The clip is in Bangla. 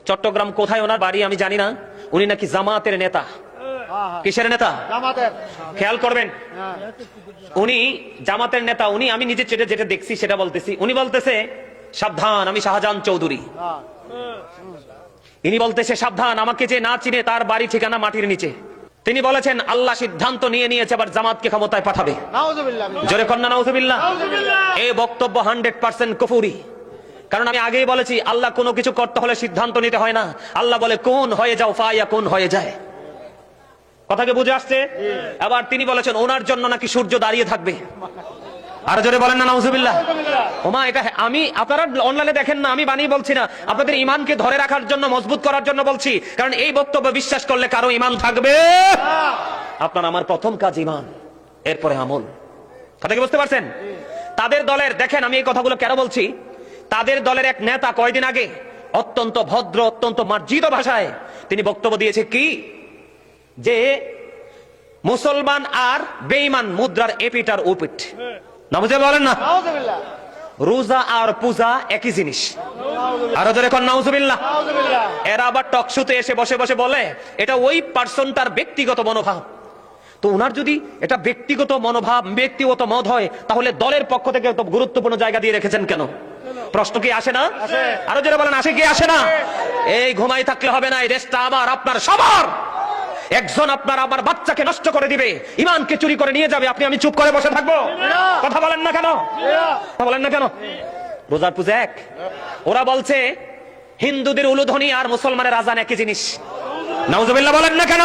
চট্টগ্রাম কোথায় ওনার বাড়ি আমি জানি না, উনি নাকি জামাতের নেতা। কিসের নেতা? জামাতের। খেয়াল করবেন, উনি জামাতের নেতা। উনি, আমি নিজে যেটা দেখছি সেটা বলতেছি, উনি বলতেছে সাবধান আমি শাহজাহান চৌধুরী। ইনি বলতেছে সাবধান আমাকে যে না চিনে তার বাড়ি ঠিকানা মাটির নিচে। তিনি বলেছেন আল্লাহ সিদ্ধান্ত নিয়ে নিয়েছে আবার জামাতকে ক্ষমতায় পাঠাবে। নাউযুবিল্লাহ। জোরে কন্যা নাউযুবিল্লাহ। এই বক্তব্য 100% কুফরি। কারণ আমি আগেই বলেছি আল্লাহ কোনো কিছু করতে হলে সিদ্ধান্ত নিতে হয় না, আল্লাহ বলে কোন হয়ে যাও, ফায়াকুন হয়ে যায়। কথাকে বুঝে আসছে? আবার তিনি বলেছেন ওনার জন্য নাকি সূর্য দাঁড়িয়ে থাকবে। আর জোরে বলেন না নাউযুবিল্লাহ। ওমা, এটা আমি, আপনারা অনলাইনে দেখেন না, আমি বানিয়ে বলছি না, আপনাদের ইমানকে ধরে রাখার জন্য, মজবুত করার জন্য বলছি। কারণ এই বক্তব্য বিশ্বাস করলে কারো ইমান থাকবে? আপনার আমার প্রথম কাজ ইমান, এরপরে আমল। কথা কি বুঝতে পারছেন? তাদের দলের, দেখেন আমি এই কথাগুলো কেন বলছি, তাদের দলের এক নেতা কয়দিন আগে অত্যন্ত ভদ্র, অত্যন্ত মার্জিত ভাষায় তিনি বক্তব্য দিয়েছে কি, যে মুসলমান আর বেঈমান মুদ্রার এপিটার ওপিট। নামুজে বলেন না? নাউযুবিল্লাহ। রোজা আর পূজা একই জিনিস। আর ওদের এখন নাউযুবিল্লাহ। এরা আবার টকশোতে এসে বসে বসে বলে এটা ওই পার্সনটার ব্যক্তিগত মনোভাব। তো ওনার যদি এটা ব্যক্তিগত মনোভাব, ব্যক্তিগত মত হয়, তাহলে দলের পক্ষ থেকে তো গুরুত্বপূর্ণ জায়গা দিয়ে রেখেছেন কেন? প্রশ্ন কি আসে না? আরো যারা বলেন আসে কি আসে না? এই ঘুমাই থাকলে হবে না, এই দেশটা আমার আপনার সবার। একজন আপনার আমার বাচ্চাকে নষ্ট করে দিবে, ইমানকে চুরি করে নিয়ে যাবে, আপনি আমি চুপ করে বসে থাকবো? কথা বলেন না কেন? কথা বলেন না কেন? রোজার পূজা এক। ওরা বলছে হিন্দুদের উলুধ্বনি আর মুসলমানের আজান একই জিনিস। নাউযুবিল্লাহ বলেন না কেন?